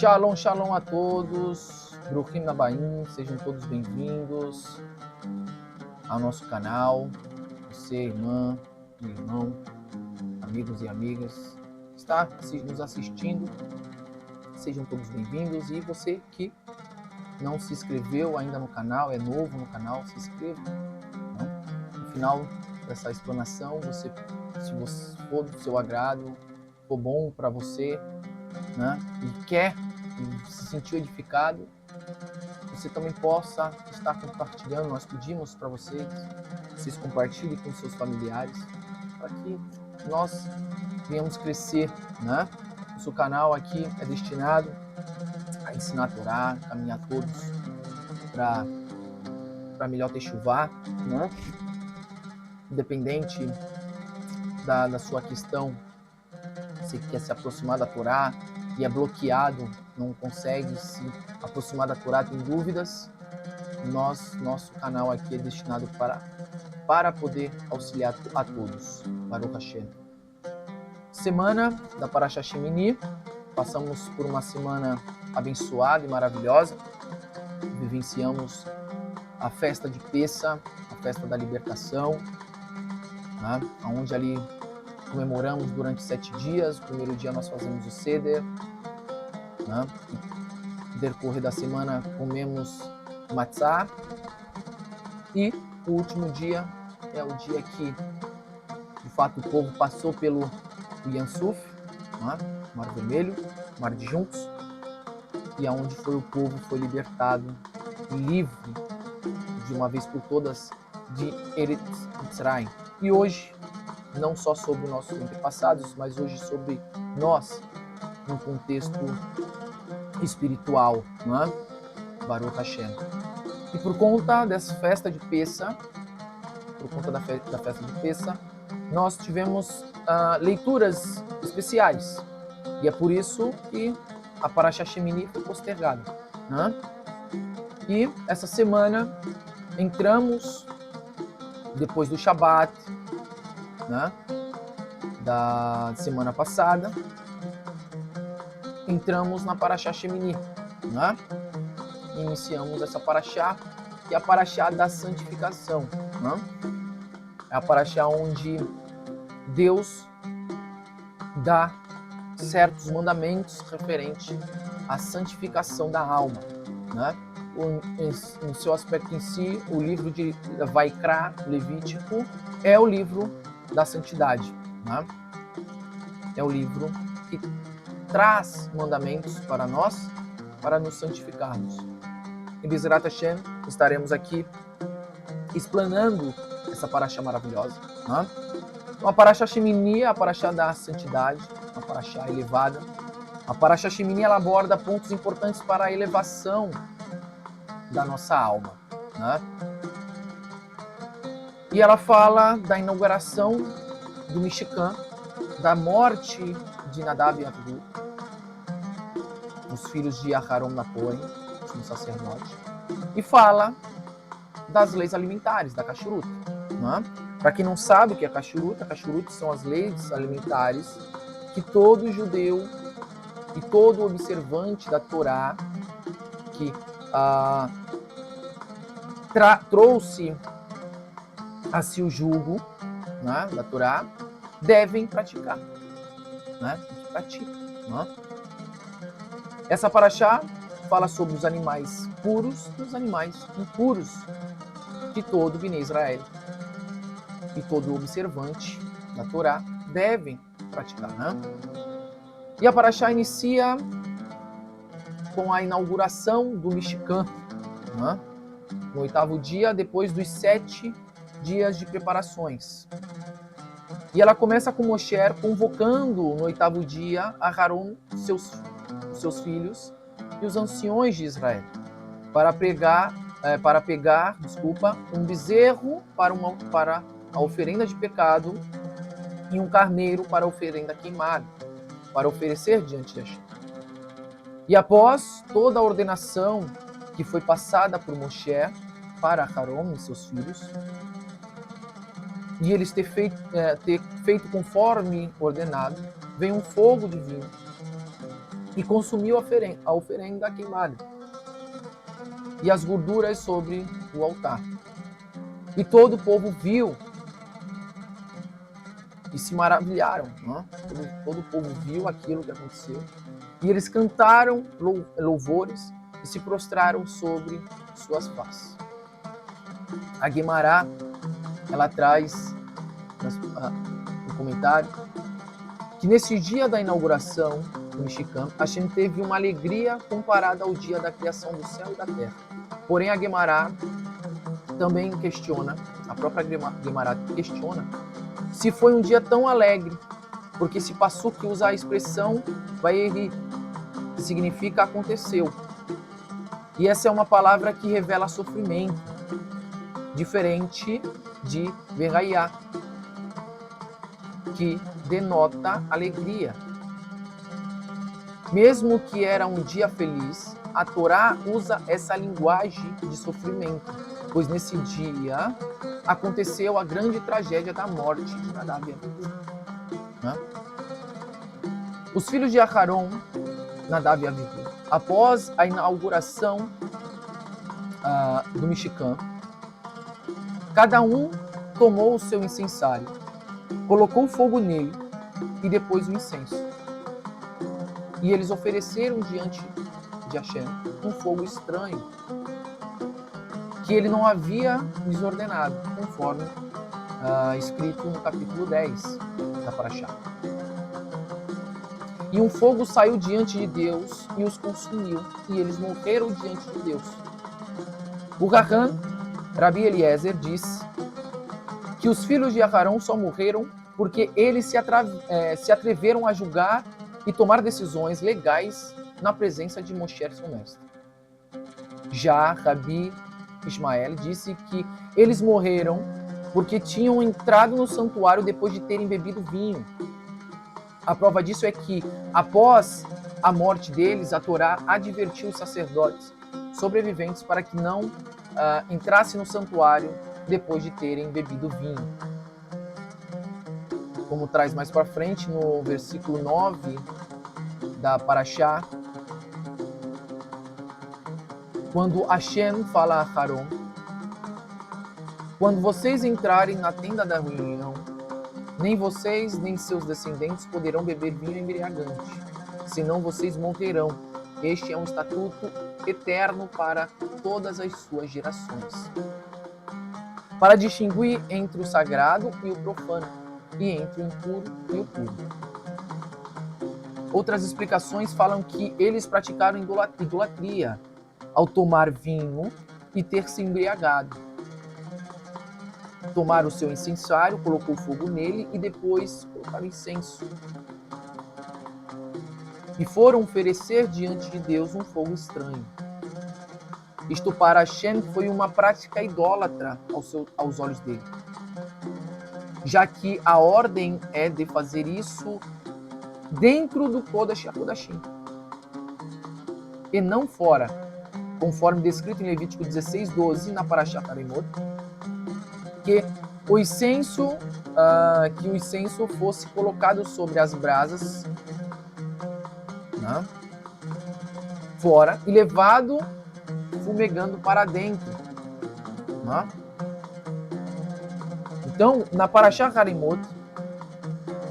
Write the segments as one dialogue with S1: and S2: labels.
S1: Shalom, shalom a todos, Bruhim Nabaim, sejam todos bem-vindos ao nosso canal. Você, irmã e irmão, amigos e amigas, está nos assistindo, sejam todos bem-vindos. E você que não se inscreveu ainda no canal, é novo no canal, se inscreva. No final dessa explanação, se você for do seu agrado, for bom para você, né, e quer e se sentir edificado, você também possa estar compartilhando. Nós pedimos para vocês compartilhem com seus familiares, para que nós venhamos crescer, né? Nosso canal aqui é destinado a ensinar a Torá, caminhar todos para melhor techuvá, né? Independente da sua questão, se quer se aproximar da Torá e é bloqueado, não consegue se aproximar da Torá, tem dúvidas, nosso canal aqui é destinado para poder auxiliar a todos. Baruch Hashem. Semana da Parashat Shemini, passamos por uma semana abençoada e maravilhosa, vivenciamos a festa de Pessa, a festa da libertação, né? Onde ali comemoramos durante 7 dias. O primeiro dia nós fazemos o Seder, né? No decorrer da semana comemos Matzah, e o último dia é o dia que de fato o povo passou pelo Yam Suf, né? Mar Vermelho, Mar de Juncos, e aonde o povo foi libertado e livre de uma vez por todas de Eretz Mitzrayim. E hoje, não só sobre nossos antepassados, mas hoje sobre nós, no contexto espiritual, não é? Baruch Hashem. E por conta dessa festa de Pessa, nós tivemos leituras especiais. E é por isso que a Parashat Shemini foi postergada, né? E essa semana entramos, depois do Shabat, né, da semana passada, entramos na Parashat Shemini, né? Iniciamos essa Parashá, que é a Parashá da santificação, né? É a Parashá onde Deus dá certos mandamentos referentes à santificação da alma, né? No seu aspecto em si, o livro de Vaikra, Levítico, é o livro da santidade, né? É o livro que traz mandamentos para nós, para nos santificarmos. Em Bezrat Hashem, estaremos aqui explanando essa Parashá maravilhosa, né? A Parashat Shemini é a Parashá da santidade, uma Parashá elevada. A Parashat Shemini ela aborda pontos importantes para a elevação da nossa alma, né? E ela fala da inauguração do Mishkan, da morte de Nadab e Avihu, os filhos de Aharon Napoim, o sacerdote, e fala das leis alimentares, da Kashrut, né? Para quem não sabe o que é Kashrut são as leis alimentares que todo judeu e todo observante da Torá que trouxe a si o jugo, né, da Torá, devem praticar, né? Que praticam, né? Essa Parashá fala sobre os animais puros e os animais impuros que todo Bnei Israel e todo observante da Torá devem praticar, né? E a Parashá inicia com a inauguração do Mishkan, né? No 8º dia, depois dos 7 dias de preparações. E ela começa com Moshe convocando no 8º dia Aharon, seus filhos e os anciões de Israel para pegar um bezerro para a oferenda de pecado e um carneiro para a oferenda queimada, para oferecer diante de Hashem. E após toda a ordenação que foi passada por Moshe para Aharon e seus filhos, e eles ter feito conforme ordenado, vem um fogo divino e consumiu a oferenda queimada e as gorduras sobre o altar. E todo o povo viu e se maravilharam. Né? Todo o povo viu aquilo que aconteceu. E eles cantaram louvores e se prostraram sobre suas faces. A Guemará, ela traz no comentário que nesse dia da inauguração do Mexicano, Hashem teve uma alegria comparada ao dia da criação do céu e da terra. Porém, a Guemará também questiona, a própria Guemará questiona, se foi um dia tão alegre, porque se Passuque usa a expressão Vaeri, que significa aconteceu. E essa é uma palavra que revela sofrimento, diferente de Veraiá, que denota alegria. Mesmo que era um dia feliz, a Torá usa essa linguagem de sofrimento, pois nesse dia aconteceu a grande tragédia da morte de Nadav e Abiú. Né? Os filhos de Aharon, Nadav e Abiú, após a inauguração do Mishkan, cada um tomou o seu incensário, colocou fogo nele e depois o incenso. E eles ofereceram diante de Hashem um fogo estranho, que ele não havia lhes ordenado, conforme escrito no capítulo 10 da Parashá. E um fogo saiu diante de Deus e os consumiu, e eles morreram diante de Deus. O Rahan, Rabi Eliezer, diz que os filhos de Aharon só morreram porque eles se atreveram a julgar e tomar decisões legais na presença de Moshe, seu mestre. Já Rabi Ismael disse que eles morreram porque tinham entrado no santuário depois de terem bebido vinho. A prova disso é que, após a morte deles, a Torá advertiu os sacerdotes sobreviventes para que não entrassem no santuário depois de terem bebido vinho. Como traz mais para frente no versículo 9 da Parashá, quando Hashem fala a Aharon: quando vocês entrarem na tenda da reunião, nem vocês nem seus descendentes poderão beber vinho embriagante, senão vocês morrerão. Este é um estatuto eterno para todas as suas gerações, para distinguir entre o sagrado e o profano, e entre o impuro e o puro. Outras explicações falam que eles praticaram idolatria ao tomar vinho e ter se embriagado. Tomaram o seu incensário, colocou fogo nele e depois colocaram incenso. E foram oferecer diante de Deus um fogo estranho. Isto para Hashem foi uma prática idólatra aos olhos dele, já que a ordem é de fazer isso dentro do Kodesh HaKodashim e não fora, conforme descrito em Levítico 16:12 na Parashá Harimot, que o incenso fosse colocado sobre as brasas, né, fora, e levado fumegando para dentro. Né? Então, na Parashá Harimot,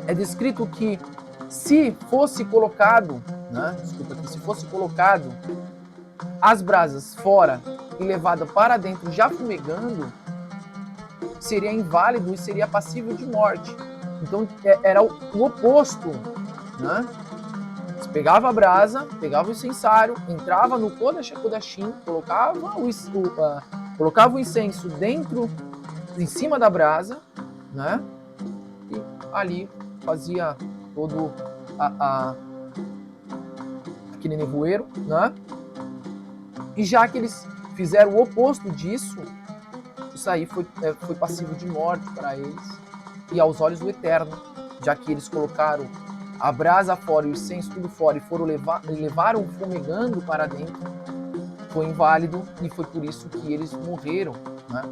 S1: é descrito que se fosse colocado, as brasas fora e levado para dentro já fumegando, seria inválido e seria passível de morte. Então era o oposto, né? Você pegava a brasa, pegava o incensário, entrava no Kodesh HaKodashim, colocava o incenso em cima da brasa, né? E ali fazia todo aquele nevoeiro, né? E já que eles fizeram o oposto disso, isso aí foi passível de morte para eles e aos olhos do Eterno, já que eles colocaram a brasa fora e o incenso tudo fora e levaram fumegando para dentro, foi inválido e foi por isso que eles morreram, né?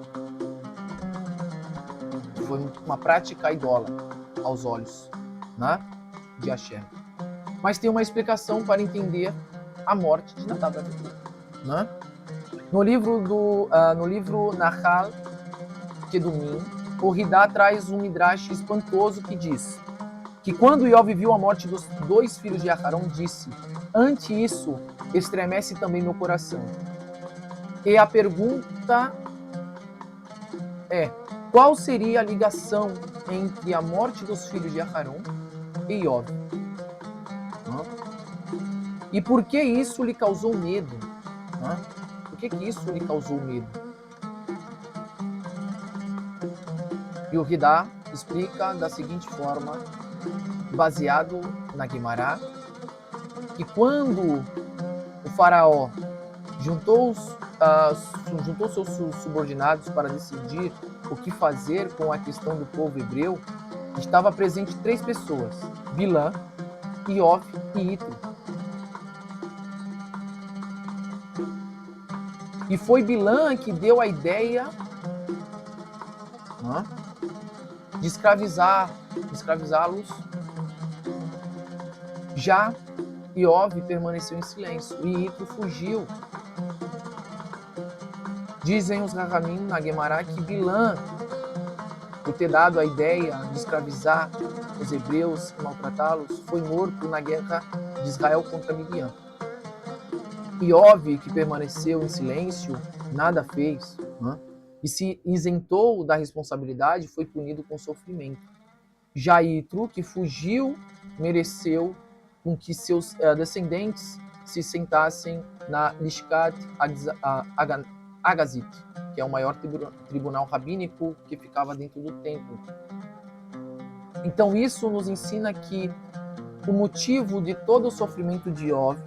S1: Foi uma prática idólatra aos olhos, né, de Hashem. mas tem uma explicação para entender a morte de Nadav e Abihu, né? No livro Nahal Kedumim, o Ridá traz um midrash espantoso que diz que quando Iov viu a morte dos 2 filhos de Aharon, disse: ante isso, estremece também meu coração. E a pergunta é: qual seria a ligação entre a morte dos filhos de Aharon e Iov? E por que isso lhe causou medo? Por que isso lhe causou medo? E o Ridá explica da seguinte forma, baseado na Guimará, que quando o faraó juntou seus subordinados para decidir o que fazer com a questão do povo hebreu, estava presente 3 pessoas, Bilã, Iov e Itro. E foi Bilã que deu a ideia de escravizá-los. Já Iov permaneceu em silêncio e Itro fugiu. Dizem os Rahamim na Guemará que Bilã, por ter dado a ideia de escravizar os hebreus e maltratá-los, foi morto na guerra de Israel contra Midian. Iov, que permaneceu em silêncio, nada fez, e se isentou da responsabilidade, foi punido com sofrimento. Já Itro, que fugiu, mereceu com que seus descendentes se sentassem na Lishkat Agazit, que é o maior tribunal rabínico que ficava dentro do templo. Então isso nos ensina que o motivo de todo o sofrimento de Iov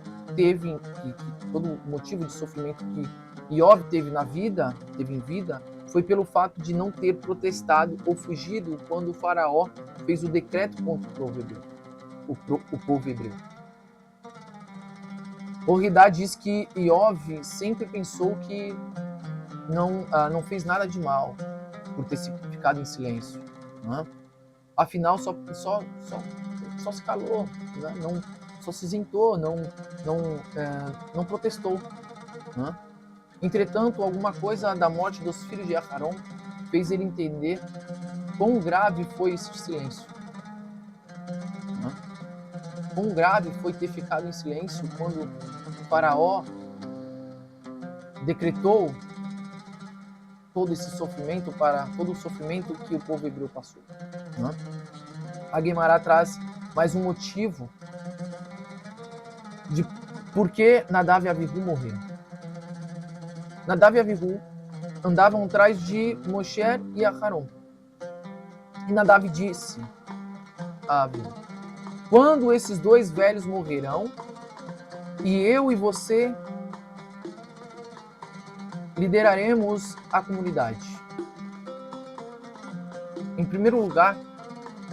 S1: todo o motivo de sofrimento que Iov teve em vida, foi pelo fato de não ter protestado ou fugido quando o faraó fez o decreto contra o povo hebreu. O Ridá diz que Iov sempre pensou que não fez nada de mal por ter ficado em silêncio. Afinal, só se calou, só se isentou, não protestou. Entretanto, alguma coisa da morte dos filhos de Aharon fez ele entender quão grave foi esse silêncio. Quão grave foi ter ficado em silêncio quando o faraó decretou todo esse sofrimento todo o sofrimento que o povo hebreu passou. A Guemará traz mais um motivo de por que Nadav e Abihu morreram. Nadav e Abihu andavam atrás de Moshe e Aharon. E Nadav disse a Abihu: quando esses 2 velhos morrerão, e eu e você lideraremos a comunidade. Em primeiro lugar,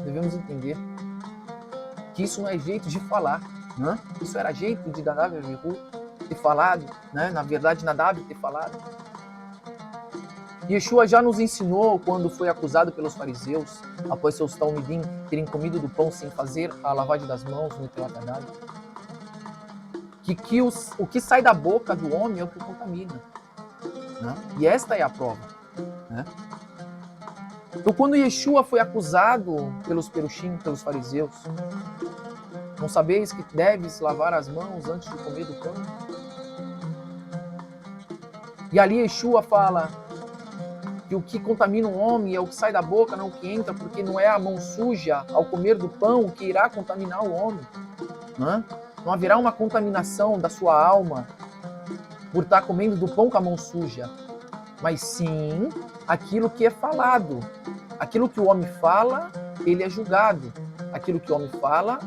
S1: devemos entender que isso não é jeito de falar. Isso era jeito de Nadav e Abihu ter falado, na verdade Nadav ter falado. Yeshua já nos ensinou quando foi acusado pelos fariseus, após seus talmidim terem comido do pão sem fazer a lavagem das mãos no Netilat Yadayim, que o que sai da boca do homem é o que o contamina. E esta é a prova. Então, quando Yeshua foi acusado pelos perushim, pelos fariseus, não sabeis que deves lavar as mãos antes de comer do pão? E ali Yeshua fala que o que contamina o homem é o que sai da boca, não o que entra, porque não é a mão suja ao comer do pão que irá contaminar o homem. Não haverá uma contaminação da sua alma por estar comendo do pão com a mão suja, mas sim aquilo que é falado. Aquilo que o homem fala, ele é julgado. Aquilo que o homem fala,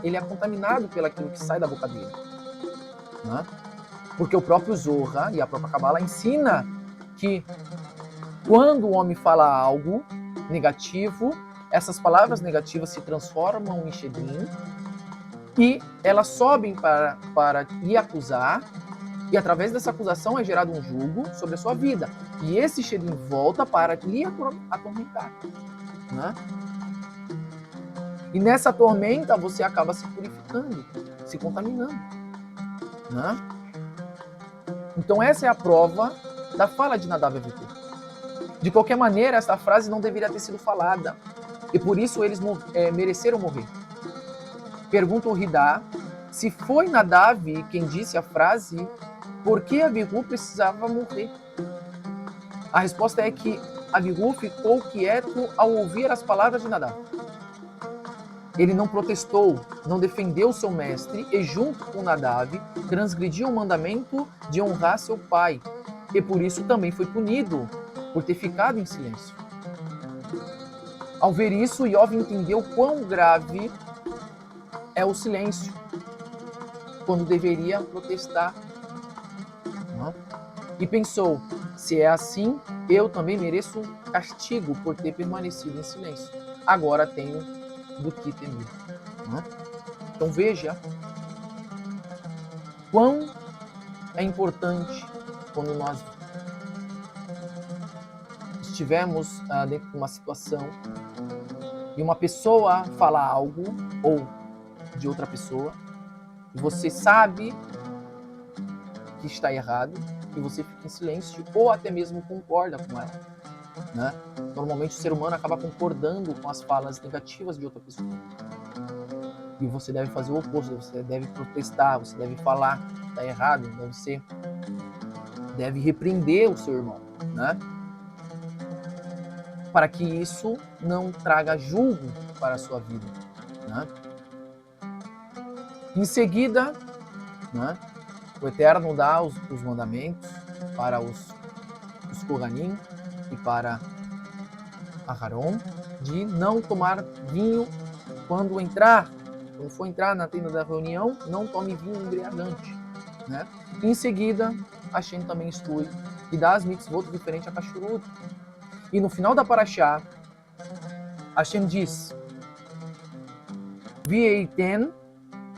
S1: ele é contaminado pelo aquilo que sai da boca dele. Porque o próprio Zohar e a própria Kabbalah ensina que quando o homem fala algo negativo, essas palavras negativas se transformam em shedim e elas sobem para lhe acusar, e através dessa acusação é gerado um julgo sobre a sua vida. E esse shedim volta para lhe atormentar. E nessa tormenta você acaba se purificando, se contaminando, né? Então essa é a prova da fala de Nadav e Abihu. De qualquer maneira, essa frase não deveria ter sido falada, e por isso eles mereceram morrer. Pergunta o Ridá, se foi Nadav quem disse a frase, por que Abihu precisava morrer? A resposta é que Abihu ficou quieto ao ouvir as palavras de Nadav. Ele não protestou, não defendeu seu mestre e, junto com Nadav, transgrediu o mandamento de honrar seu pai. E por isso também foi punido, por ter ficado em silêncio. Ao ver isso, Iov entendeu quão grave é o silêncio, quando deveria protestar. E pensou, se é assim, eu também mereço castigo por ter permanecido em silêncio. Agora tenho do que temer. Então veja quão é importante quando nós estivermos dentro de uma situação e uma pessoa fala algo, ou de outra pessoa, e você sabe que está errado, e você fica em silêncio, ou até mesmo concorda com ela, né? Normalmente o ser humano acaba concordando com as falas negativas de outra pessoa. E você deve fazer o oposto, você deve protestar, você deve falar que está errado, deve repreender o seu irmão, né? Para que isso não traga julgo para a sua vida, né? Em seguida, né, o Eterno dá os mandamentos para os Kohanim e para Aharon de não tomar vinho quando for entrar na tenda da reunião, não tome vinho embriagante, né? Em seguida, Hashem também instrui e dá as mitzvot diferente a Kashrut. E no final da Parashá, Hashem diz: Vieiten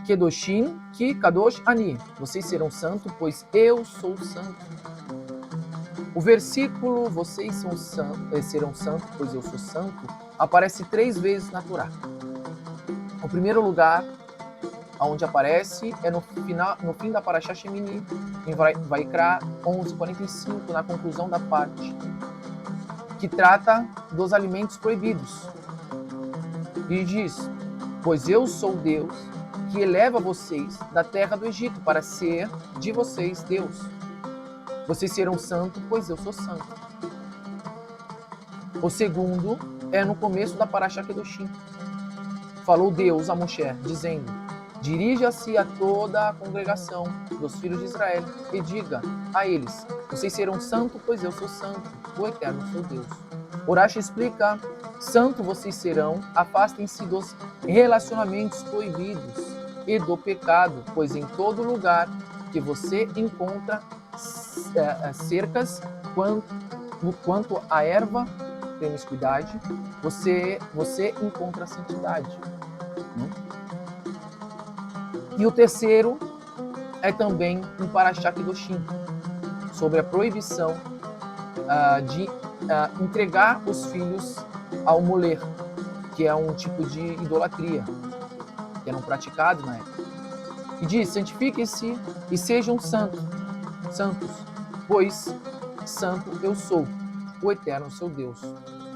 S1: Kedoshim ki kadosh ani. Vocês serão santos, pois eu sou santo. O versículo vocês serão santos, pois eu sou santo, aparece 3 vezes na Torá. O primeiro lugar onde aparece é no fim da Parashá Shemini, em Vaikra 11:45, na conclusão da parte, que trata dos alimentos proibidos. E diz: pois eu sou Deus, que eleva vocês da terra do Egito, para ser de vocês Deus. Vocês serão santos, pois eu sou santo. O segundo é no começo da Parashá Kedoshim. Falou Deus a Moshe, dizendo: dirija-se a toda a congregação dos filhos de Israel e diga a eles: vocês serão santos, pois eu sou santo, o Eterno sou Deus. Urashi explica: santo vocês serão, afastem-se dos relacionamentos proibidos e do pecado, pois em todo lugar que você encontra cercas quanto a erva, promiscuidade, você encontra santidade. E o terceiro é também um Parashá Kedoshim, sobre a proibição de entregar os filhos ao moler, que é um tipo de idolatria, que eram praticados na época. E diz: santifiquem-se e sejam santos, pois santo eu sou, o Eterno seu Deus.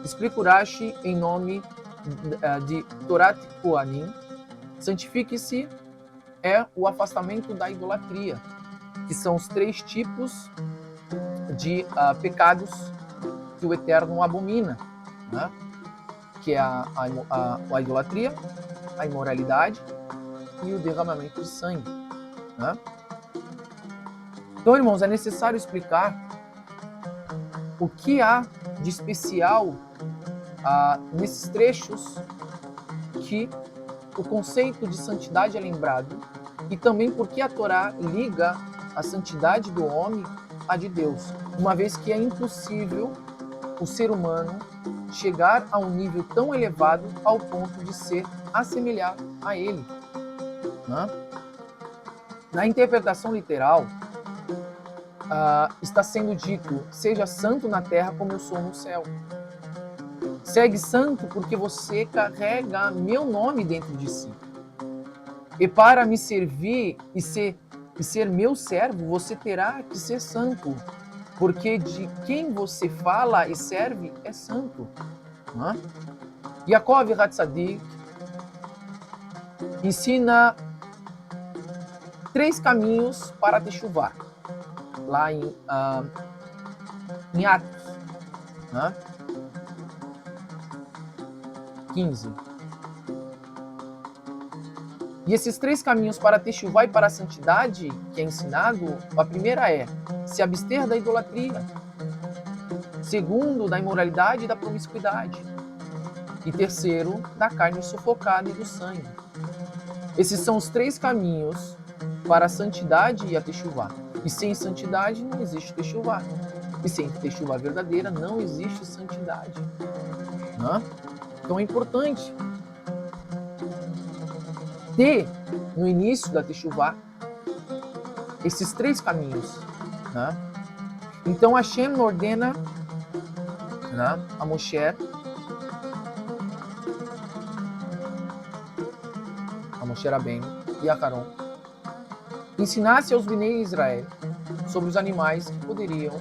S1: Explica Urashi em nome de Torat Kohanim. Santifique-se é o afastamento da idolatria, que são os 3 tipos de pecados que o Eterno abomina, né? Que é a idolatria, a imoralidade e o derramamento de sangue, né? Então, irmãos, é necessário explicar o que há de especial nesses trechos que o conceito de santidade é lembrado, e também porque a Torá liga a santidade do homem à de Deus, uma vez que é impossível o ser humano chegar a um nível tão elevado ao ponto de ser assemelhado a ele, né? Na interpretação literal, está sendo dito: seja santo na terra como eu sou no céu. Segue santo porque você carrega meu nome dentro de si. E para me servir e ser meu servo, você terá que ser santo, porque de quem você fala e serve é santo. Yaakov Hatzadik ensina 3 caminhos para Teshuvah, lá em Atos 15. E esses 3 caminhos para Teshuvah e para a santidade que é ensinado, a primeira é se abster da idolatria, segundo, da imoralidade e da promiscuidade, e terceiro, da carne sufocada e do sangue. Esses são os 3 caminhos para a santidade e a Teshuvah. E sem santidade não existe Teshuvah. E sem Teshuvah verdadeira não existe santidade. Então é importante ter no início da Teshuvah esses 3 caminhos. Então Hashem ordena a Moshe Rabbeinu e a Aharon ensinasse aos Bnei Israel sobre os animais que poderiam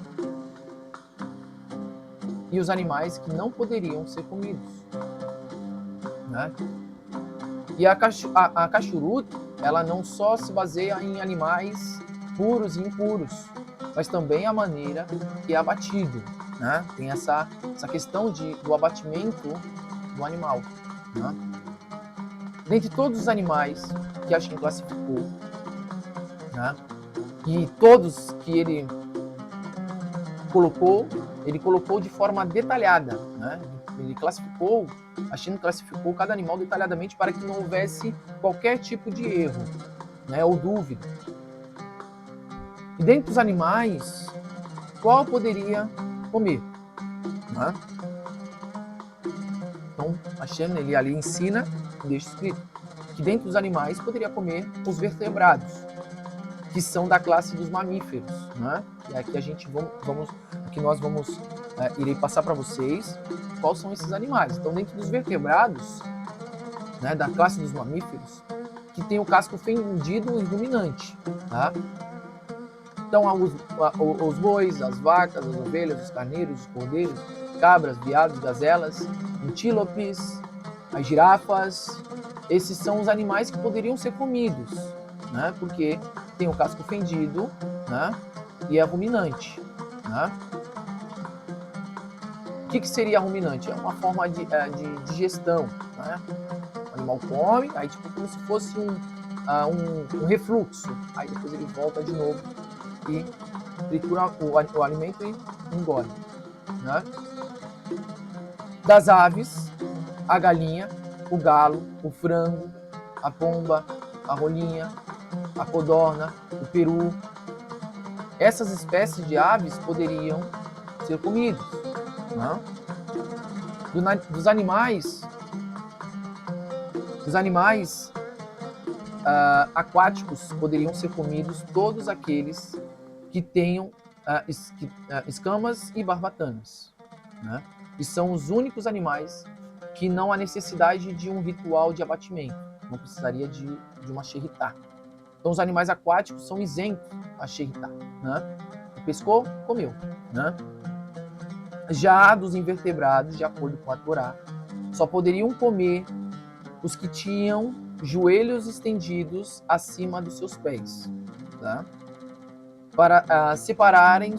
S1: e os animais que não poderiam ser comidos. E a Kashrut, ela não só se baseia em animais puros e impuros, mas também a maneira que é abatido. Tem essa questão do abatimento do animal. Dentre todos os animais que Hashem classificou, e todos que ele colocou de forma detalhada. Hashem classificou cada animal detalhadamente para que não houvesse qualquer tipo de erro, ou dúvida. E dentre os animais, qual poderia comer? Então, Hashem ele ali ensina, deixa escrito, que dentre dos animais poderia comer os vertebrados, que são da classe dos mamíferos. E aqui irei passar para vocês quais são esses animais. Então, dentro dos vertebrados, da classe dos mamíferos, que tem o casco fendido e ruminante. Então, os bois, as vacas, as ovelhas, os carneiros, os cordeiros, cabras, veados, gazelas, antílopes, as girafas. Esses são os animais que poderiam ser comidos, porque tem o casco fendido, e é ruminante. O que seria ruminante? É uma forma de digestão. O animal come, aí tipo como se fosse um refluxo. Aí depois ele volta de novo e tritura o alimento e engole. Das aves, a galinha, o galo, o frango, a pomba, a rolinha, a codorna, o peru. Essas espécies de aves poderiam ser comidas. Dos animais aquáticos poderiam ser comidos todos aqueles que tenham escamas e barbatanas. E são os únicos animais que não há necessidade de um ritual de abatimento. Não precisaria de uma xerritá. Então os animais aquáticos são isentos a xerritá. Pescou, comeu. Já dos invertebrados, de acordo com a Torá, só poderiam comer os que tinham joelhos estendidos acima dos seus pés, para separarem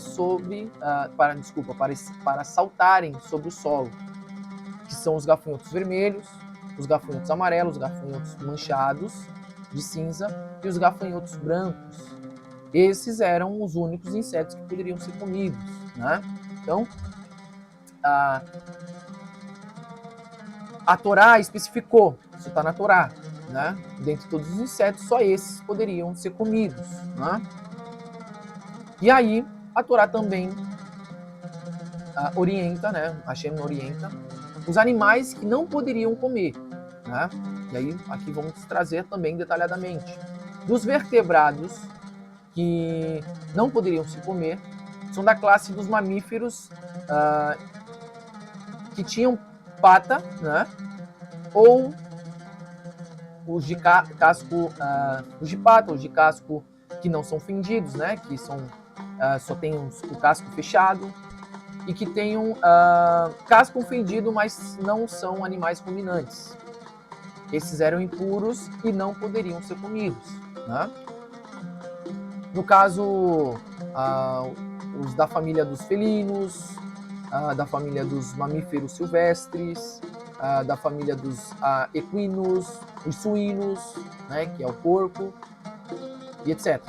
S1: para saltarem sobre o solo, que são os gafanhotos vermelhos, os gafanhotos amarelos, os gafanhotos manchados de cinza e os gafanhotos brancos. Esses eram os únicos insetos que poderiam ser comidos. Então, a Torá especificou, isso está na Torá, dentre todos os insetos, só esses poderiam ser comidos. E aí, a Torá também orienta, Hashem orienta, os animais que não poderiam comer. E aí, aqui vamos trazer também detalhadamente. Dos vertebrados que não poderiam se comer, são da classe dos mamíferos que tinham pata, né? Ou os de casco, os de pata, os de casco que não são fendidos, né? Que são só tem o casco fechado e que tem um casco fendido, mas não são animais ruminantes. Esses eram impuros e não poderiam ser comidos, né? No caso, os da família dos felinos, da família dos mamíferos silvestres, da família dos equinos, os suínos, né, que é o porco, e etc.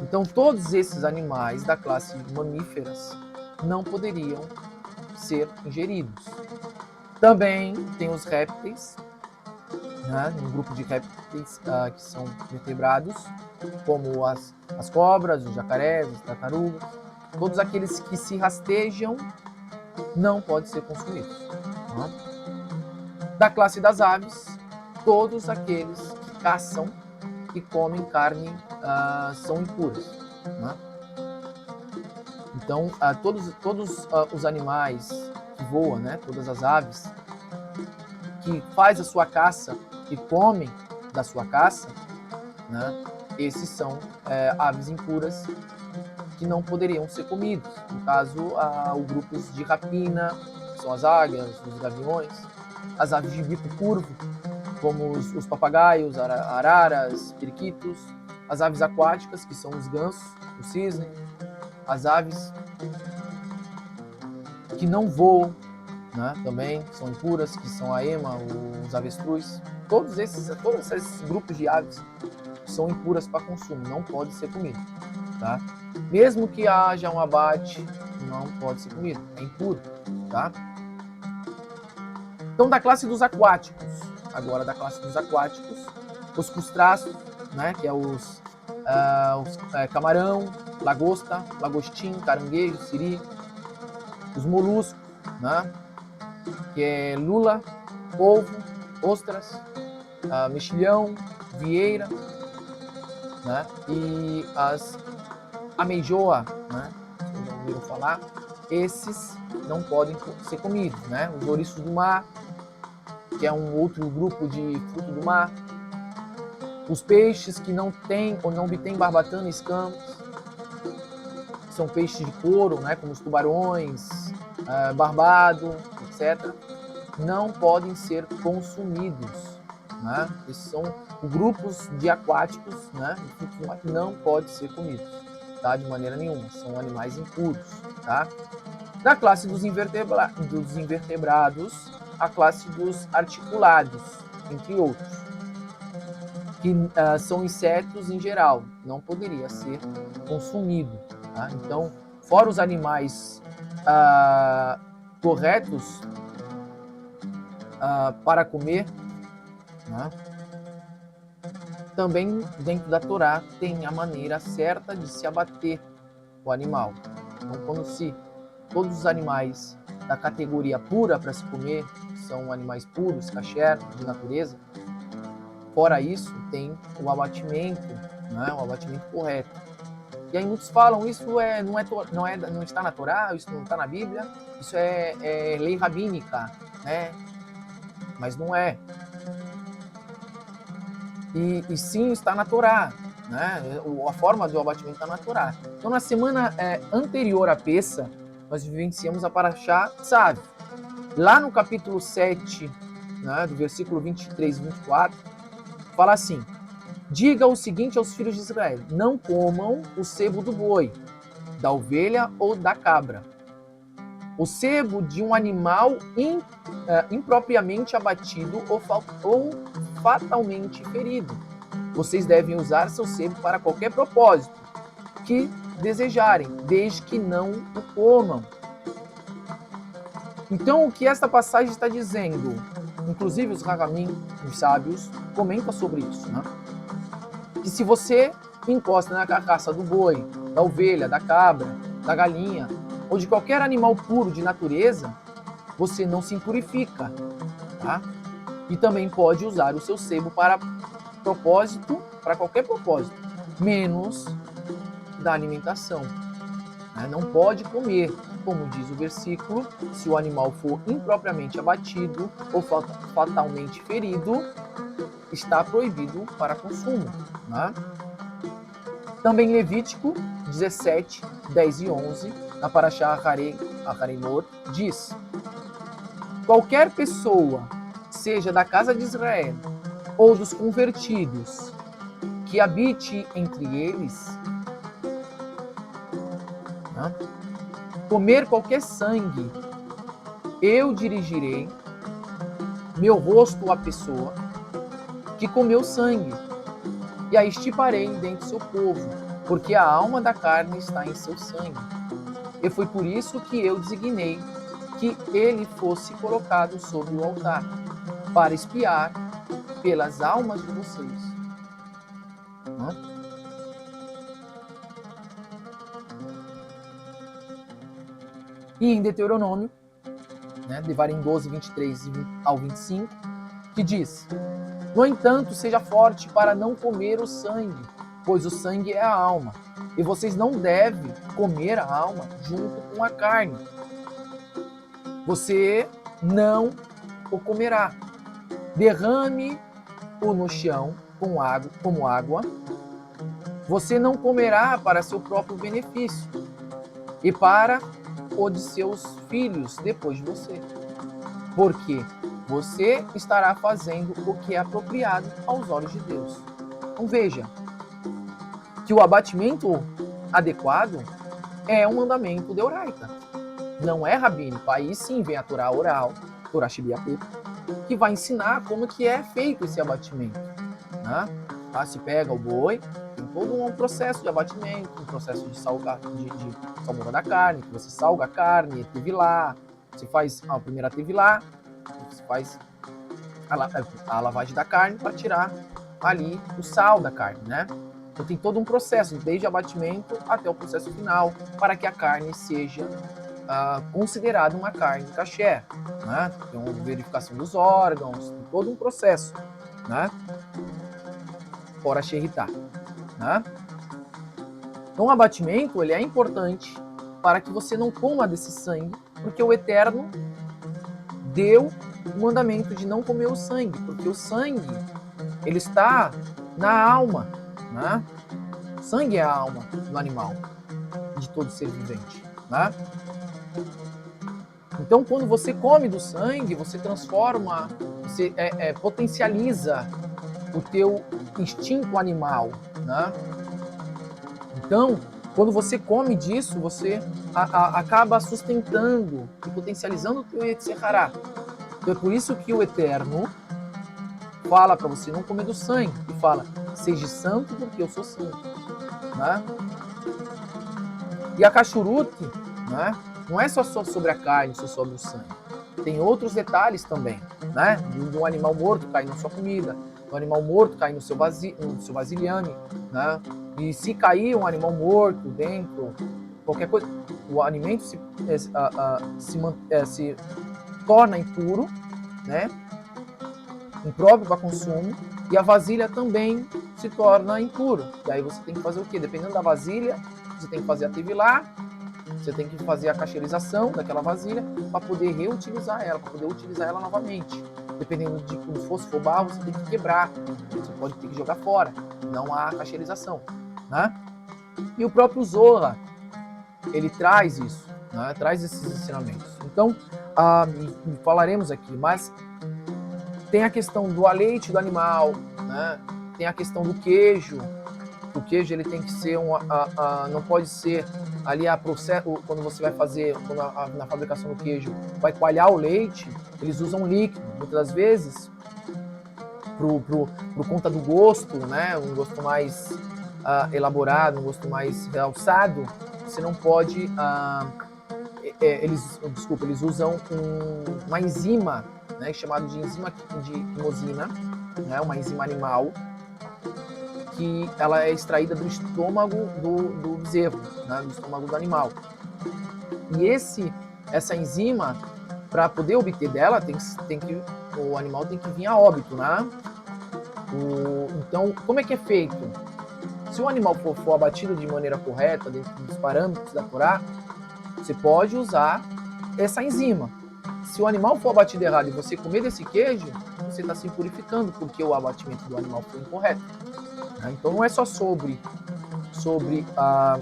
S1: Então, todos esses animais da classe mamíferas não poderiam ser ingeridos. Também tem os répteis, né, um grupo de répteis que são vertebrados, como as cobras, os jacarés, as tartarugas. Todos aqueles que se rastejam não podem ser consumidos. Né? Da classe das aves, todos aqueles que caçam e comem carne são impuros. Né? Então, todos os animais que voam, né, todas as aves que faz a sua caça e comem da sua caça, né, esses são aves impuras que não poderiam ser comidos. No caso, os grupos de rapina, que são as águias, os gaviões, as aves de bico curvo, como os papagaios, araras, periquitos, as aves aquáticas, que são os gansos, o cisne, as aves que não voam, né, também são impuras, que são a ema, os avestruz. Todos esses grupos de aves são impuras para consumo, não pode ser comido, tá? Mesmo que haja um abate, não pode ser comido, é impuro, tá? Então, da classe dos aquáticos, agora da classe dos aquáticos, os crustáceos, né, que é os camarão, lagosta, lagostim, caranguejo, siri, os moluscos, né, que é lula, polvo, ostras, mexilhão, vieira, né, e as ameijoa, né, vocês já ouviram falar, esses não podem ser comidos, né, os ouriços do mar, que é um outro grupo de fruto do mar, os peixes que não têm ou não obtêm barbatana e escamas, que são peixes de couro, né, como os tubarões, barbado, etc., não podem ser consumidos, né? Esses são grupos de aquáticos, né, que não podem ser comidos, tá? De maneira nenhuma, são animais impuros, tá? Da classe dos invertebrados, a classe dos articulados, entre outros, que são insetos em geral, não poderia ser consumido, tá? Então, fora os animais corretos para comer, né? Também dentro da Torá tem a maneira certa de se abater o animal. Então, quando todos os animais da categoria pura para se comer são animais puros, kasher, de natureza, fora isso tem o abatimento, né? O abatimento correto. E aí muitos falam, isso não está na Torá, isso não está na Bíblia, isso é lei rabínica, né? Mas não é. E sim está na Torá, né? A forma do abatimento está na Torá. Então, na semana anterior à Pessa, nós vivenciamos a Parashá Tzav. Lá no capítulo 7, né, do versículo 23 e 24, fala assim: diga o seguinte aos filhos de Israel: não comam o sebo do boi, da ovelha ou da cabra. O sebo de um animal impropriamente abatido ou fatalmente ferido. Vocês devem usar seu sebo para qualquer propósito que desejarem, desde que não o comam. Então, o que esta passagem está dizendo? Inclusive os Rahamim, os sábios, comentam sobre isso, né? Que se você encosta na carcaça do boi, da ovelha, da cabra, da galinha, ou de qualquer animal puro de natureza, você não se impurifica, tá? E também pode usar o seu sebo para qualquer propósito, menos da alimentação, né? né? Não pode comer, como diz o versículo, se o animal for impropriamente abatido ou fatalmente ferido, está proibido para consumo, né? Também Levítico 17, 10 e 11, na Parashá Aharimot, diz: qualquer pessoa, seja da casa de Israel ou dos convertidos, que habite entre eles, né, comer qualquer sangue, eu dirigirei meu rosto à pessoa que comeu sangue, e a extirparei dentre do seu povo, porque a alma da carne está em seu sangue. E foi por isso que eu designei que ele fosse colocado sobre o altar, para espiar pelas almas de vocês. E em Deuteronômio, né, Devarim 12, 23 ao 25, que diz: no entanto, seja forte para não comer o sangue, pois o sangue é a alma, e vocês não devem comer a alma junto com a carne. Você não o comerá. Derrame-o no chão como água. Você não comerá para seu próprio benefício e para o de seus filhos depois de você, porque você estará fazendo o que é apropriado aos olhos de Deus. Então veja que o abatimento adequado é um mandamento deoraita, não é rabínico. Aí sim vem a Torá oral, Torá Shibiapê, que vai ensinar como que é feito esse abatimento, né? Tá? Se pega o boi, tem todo um processo de abatimento, um processo de salmoura da carne, que você salga a carne, tevilá, você faz a primeira tevilá, você faz a lavagem da carne para tirar ali o sal da carne, né? Então tem todo um processo, desde o abatimento até o processo final, para que a carne seja considerada uma carne kasher, né? Tem uma verificação dos órgãos, tem todo um processo, né? Fora xerritar, né? Então o abatimento ele é importante para que você não coma desse sangue, porque o Eterno deu o mandamento de não comer o sangue, porque o sangue ele está na alma, né? O sangue é a alma do animal, de todo ser vivente, né? Então, quando você come do sangue, você transforma, você potencializa o teu instinto animal, né? Então, quando você come disso, você acaba sustentando e potencializando o teu Yetzirah. Então, é por isso que o Eterno fala para você não comer do sangue, e fala: seja santo porque eu sou santo, né? E a kashrut, né, não é só sobre a carne, só sobre o sangue. Tem outros detalhes também, né? Do animal morto cair na sua comida, do animal morto cair no seu vasilhame, né? E se cair um animal morto dentro, qualquer coisa, o alimento se torna impuro, né? Impróprio para consumo, e a vasilha também se torna impuro. E aí você tem que fazer o quê? Dependendo da vasilha, você tem que fazer a tevilá, você tem que fazer a cacherização daquela vasilha para poder reutilizar ela, para poder utilizar ela novamente. Dependendo de como for barro, você tem que quebrar, você pode ter que jogar fora, não há cacherização, né? E o próprio Zohar, ele traz isso, né? Traz esses ensinamentos. Então, falaremos aqui, mas tem a questão do leite do animal, né? Tem a questão do queijo. O queijo ele tem que ser não pode ser ali quando você vai fazer na fabricação do queijo, vai coalhar o leite, eles usam líquido, muitas das vezes por conta do gosto, né? Um gosto mais elaborado, um gosto mais realçado. Você não pode eles usam uma enzima, né, chamada de enzima de quimosina, né, uma enzima animal, que ela é extraída do estômago do bezerro, né, do estômago do animal. E essa enzima, para poder obter dela, o animal tem que vir a óbito, né? Então, como é que é feito? Se o animal for abatido de maneira correta, dentro dos parâmetros da Torá, você pode usar essa enzima. Se o animal for abatido errado e você comer desse queijo, você está se purificando, porque o abatimento do animal foi incorreto. Então não é só sobre a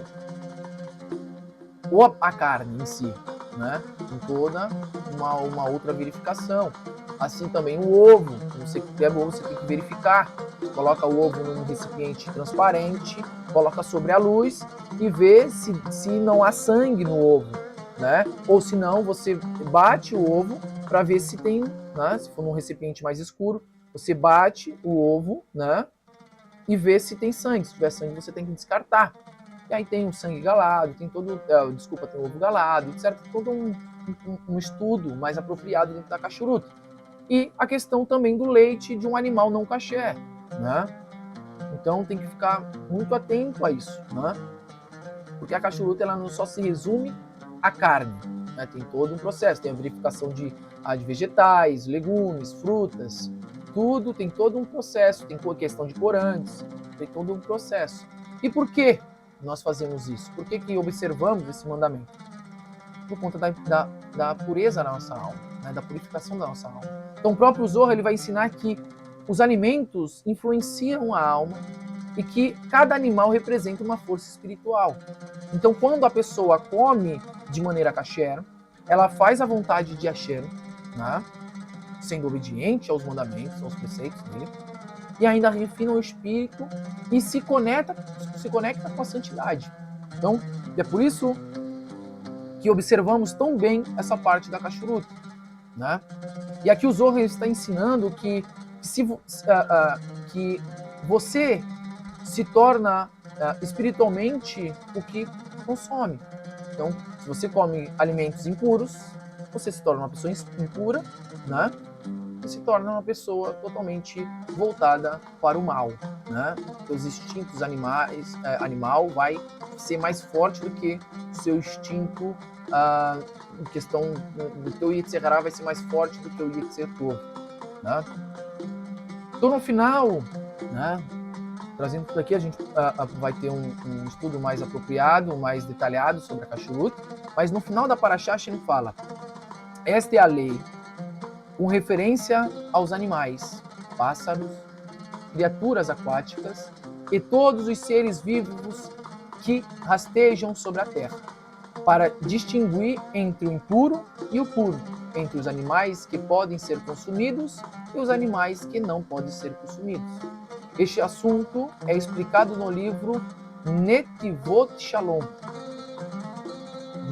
S1: carne em si, né? Tem toda uma outra verificação. Assim também o ovo. Quando você quebra o ovo, você tem que verificar. Você coloca o ovo num recipiente transparente, coloca sobre a luz e vê se não há sangue no ovo, né? Ou se não, você bate o ovo para ver se tem, né? Se for num recipiente mais escuro, você bate o ovo, né? E vê se tem sangue. Se tiver sangue, você tem que descartar. E aí tem o sangue galado, tem todo, tem o ovo galado, etc. Todo um estudo mais apropriado dentro da cachuruta. E a questão também do leite de um animal não kasher, né? Então tem que ficar muito atento a isso, né? Porque a cachuruta ela não só se resume à carne, né? Tem todo um processo, tem a verificação de vegetais, legumes, frutas, tudo tem todo um processo, tem a questão de corantes, tem todo um processo. E por que nós fazemos isso? Por que observamos esse mandamento? Por conta da pureza da nossa alma, né? Da purificação da nossa alma. Então o próprio Zohar ele vai ensinar que os alimentos influenciam a alma e que cada animal representa uma força espiritual. Então quando a pessoa come de maneira kasher, ela faz a vontade de Hashem, né? Sendo obediente aos mandamentos, aos preceitos dele, e ainda refina o espírito e se conecta com a santidade. Então, é por isso que observamos tão bem essa parte da cachuruta, né? E aqui o Zohar está ensinando que você se torna espiritualmente o que consome. Então, se você come alimentos impuros, você se torna uma pessoa impura, né? E se torna uma pessoa totalmente voltada para o mal, né? Os instintos animal vai ser mais forte do que o seu instinto em questão do teu Yetzer Hara vai ser mais forte do que o Yetzer Tov, né? Então no final, né? Trazendo tudo aqui, a gente vai ter um estudo mais apropriado, mais detalhado sobre a Kashrut, mas no final da Parashá a gente fala: esta é a lei com referência aos animais, pássaros, criaturas aquáticas e todos os seres vivos que rastejam sobre a terra, para distinguir entre o impuro e o puro, entre os animais que podem ser consumidos e os animais que não podem ser consumidos. Este assunto é explicado no livro Netivot Shalom.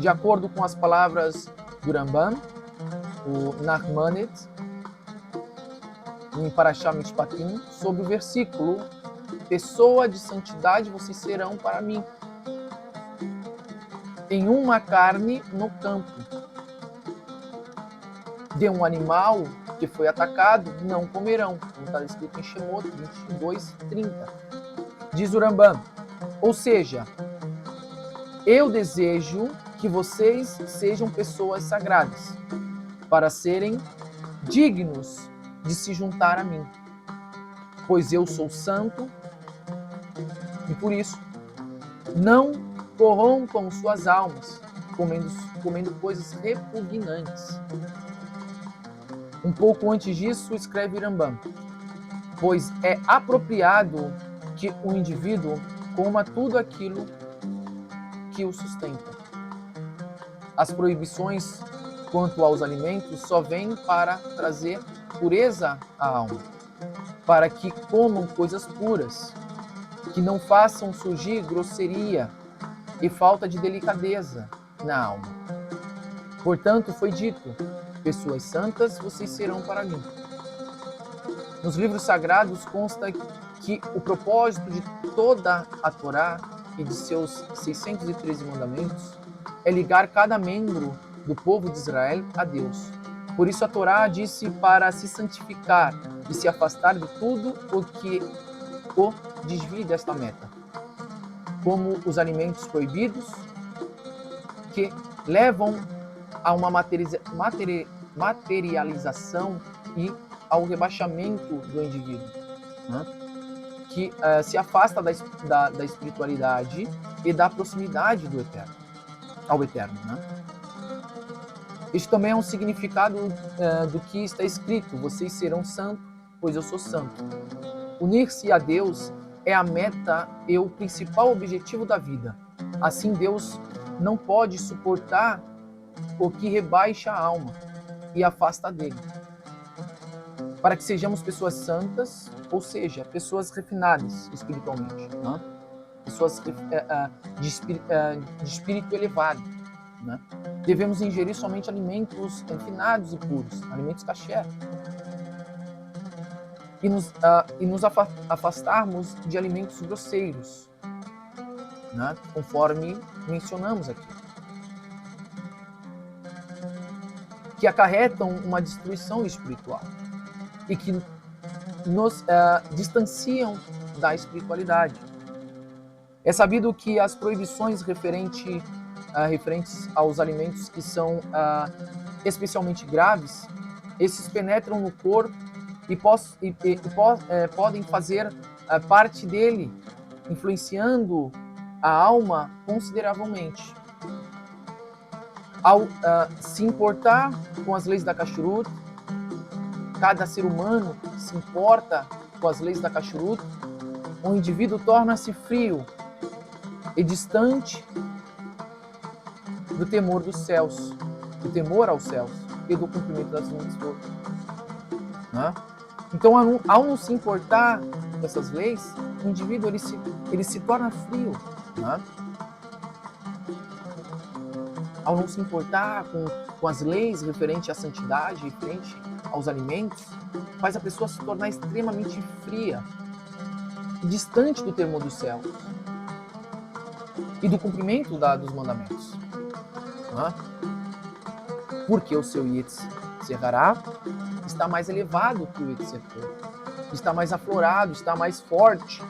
S1: De acordo com as palavras do Ramban, o Nachmanet, em Parashá Mishpatim, sobre o versículo: pessoa de santidade vocês serão para mim. Em uma carne no campo. De um animal que foi atacado, não comerão. Como está escrito em Shemot 22:30. Diz o Ramban. Ou seja, eu desejo que vocês sejam pessoas sagradas, para serem dignos de se juntar a mim, pois eu sou santo e por isso não corrompam suas almas comendo coisas repugnantes. Um pouco antes disso, escreve Rambam: pois é apropriado que o indivíduo coma tudo aquilo que o sustenta. As proibições quanto aos alimentos só vêm para trazer pureza à alma, para que comam coisas puras, que não façam surgir grosseria e falta de delicadeza na alma. Portanto, foi dito: pessoas santas vocês serão para mim. Nos livros sagrados consta que o propósito de toda a Torá e de seus 613 mandamentos é ligar cada membro do povo de Israel a Deus. Por isso a Torá disse para se santificar e se afastar de tudo o que o desvie desta meta, como os alimentos proibidos que levam a uma materialização e ao rebaixamento do indivíduo, né? que se afasta da espiritualidade e da proximidade do eterno, ao eterno, né? Este também é um significado do que está escrito: vocês serão santos, pois eu sou santo. Unir-se a Deus é a meta e o principal objetivo da vida. Assim, Deus não pode suportar o que rebaixa a alma e afasta dele. Para que sejamos pessoas santas, ou seja, pessoas refinadas espiritualmente, né? Pessoas de espírito elevado, né? Devemos ingerir somente alimentos refinados e puros, alimentos kasher, e nos afastarmos de alimentos grosseiros, né? Conforme mencionamos aqui, que acarretam uma destruição espiritual e que nos distanciam da espiritualidade. É sabido que as proibições referentes aos alimentos que são especialmente graves, esses penetram no corpo e podem fazer parte dele, influenciando a alma consideravelmente. Ao se importar com as leis da Kashrut, cada ser humano se importa com as leis da Kashrut, o indivíduo torna-se frio e distante do temor dos céus, do temor aos céus e do cumprimento das mitzvot, né? Então, ao não se importar com essas leis, o indivíduo ele se torna frio, né? Ao não se importar com as leis referentes à santidade, referente aos alimentos, faz a pessoa se tornar extremamente fria e distante do temor dos céus e do cumprimento dos mandamentos, né? Porque o seu Yetzer Hará está mais elevado que o Yetzer Tov, está mais aflorado, está mais forte.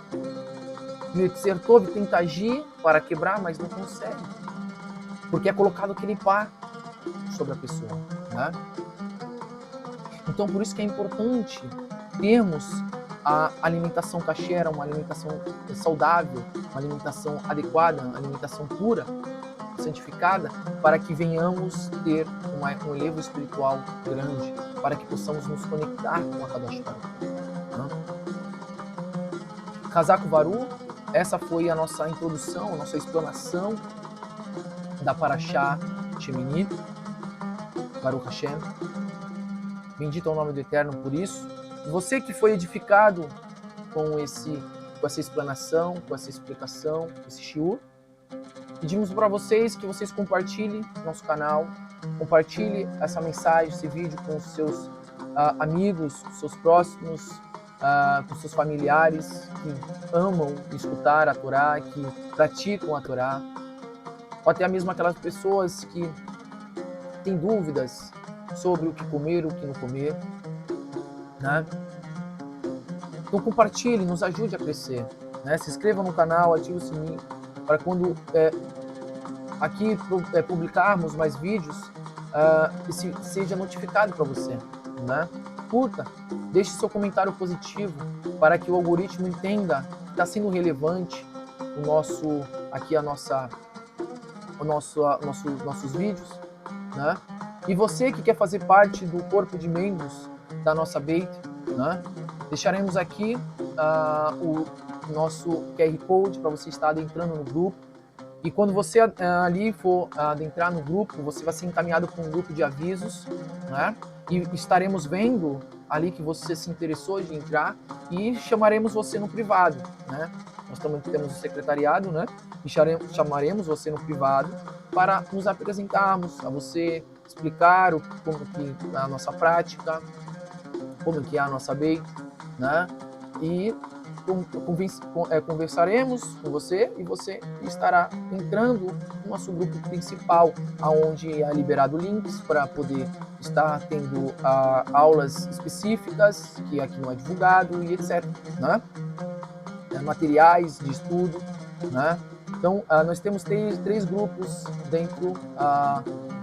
S1: E o Yetzer Tov tenta agir para quebrar, mas não consegue, porque é colocado aquele par sobre a pessoa, né? Então, por isso que é importante termos a alimentação kasher, uma alimentação saudável, uma alimentação adequada, uma alimentação pura, santificada, para que venhamos ter um elevo espiritual grande, para que possamos nos conectar com a Kadosh Baruch Hu. Hazak Uvaru, essa foi a nossa introdução, a nossa explanação da Parashá Shemini, Baruch Hashem. Bendito é o nome do Eterno por isso. Você que foi edificado com essa explanação, com essa explicação, com esse shiur, pedimos para vocês que vocês compartilhem nosso canal, compartilhem essa mensagem, esse vídeo com os seus amigos, com seus próximos, com seus familiares que amam escutar a Torá, que praticam a Torá, ou até mesmo aquelas pessoas que têm dúvidas sobre o que comer, o que não comer, né? Então compartilhe, nos ajude a crescer, né? Se inscreva no canal, ative o sininho, para quando aqui publicarmos mais vídeos, seja notificado para você, né? Curta, deixe seu comentário positivo para que o algoritmo entenda que está sendo relevante nossos vídeos, né? E você que quer fazer parte do corpo de membros da nossa Beit, né? Deixaremos aqui o nosso QR Code para você estar adentrando no grupo. E quando você ali for adentrar no grupo, você vai ser encaminhado para um grupo de avisos, né? E estaremos vendo ali que você se interessou de entrar e chamaremos você no privado, né? Nós também temos o secretariado, né? E chamaremos você no privado para nos apresentarmos a você, explicar como que é a nossa prática, como que é a nossa Beit, né? E conversaremos com você e você estará entrando no nosso grupo principal, onde é liberado links para poder estar tendo aulas específicas, que aqui não é divulgado, e etc, né? Materiais de estudo, né? Então, nós temos três grupos dentro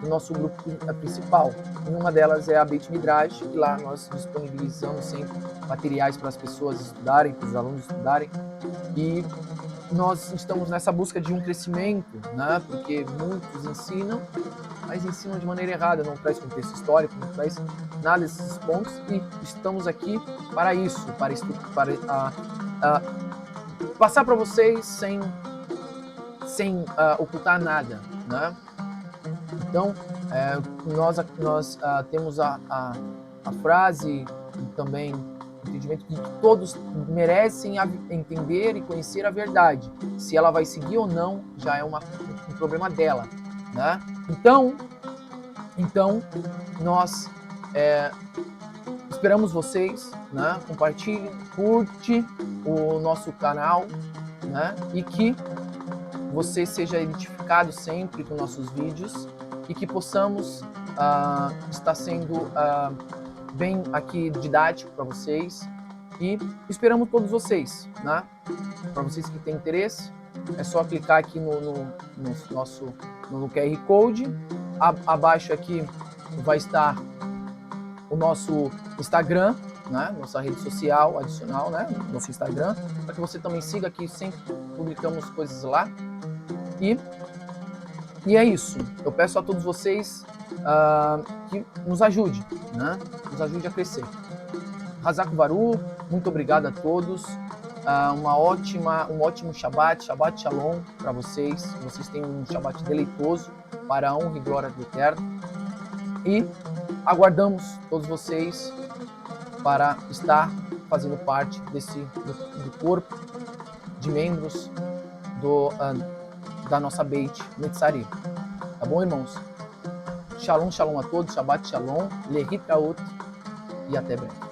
S1: do nosso grupo principal. E uma delas é a Beit Midrash, e lá nós disponibilizamos sempre materiais para as pessoas estudarem, para os alunos estudarem. E nós estamos nessa busca de um crescimento, né? Porque muitos ensinam, mas ensinam de maneira errada, não traz contexto histórico, não traz nada desses pontos, e estamos aqui para isso, para passar para vocês sem ocultar nada, né? Então, nós temos a frase e também o entendimento que todos merecem entender e conhecer a verdade. Se ela vai seguir ou não, já é um problema dela, né? Então nós esperamos vocês, né? Compartilhe, curte o nosso canal, né? E que você seja edificado sempre com nossos vídeos e que possamos estar sendo bem aqui didático para vocês, e esperamos todos vocês, né? Para vocês que têm interesse, é só clicar aqui no QR Code. Abaixo aqui vai estar o nosso Instagram, né? Nossa rede social adicional, né? Nosso Instagram, para que você também siga aqui, sempre publicamos coisas lá. E é isso. Eu peço a todos vocês que nos ajude, né? Nos ajude a crescer. Hazak Baruch, muito obrigado a todos. Um ótimo Shabbat Shalom para vocês. Vocês tenham um Shabbat deleitoso para a honra e glória do Eterno. E aguardamos todos vocês para estar fazendo parte do corpo de membros da nossa Beit Netzari. Tá bom, irmãos? Shalom a todos, Shabbat Shalom, Lehitraot e até breve.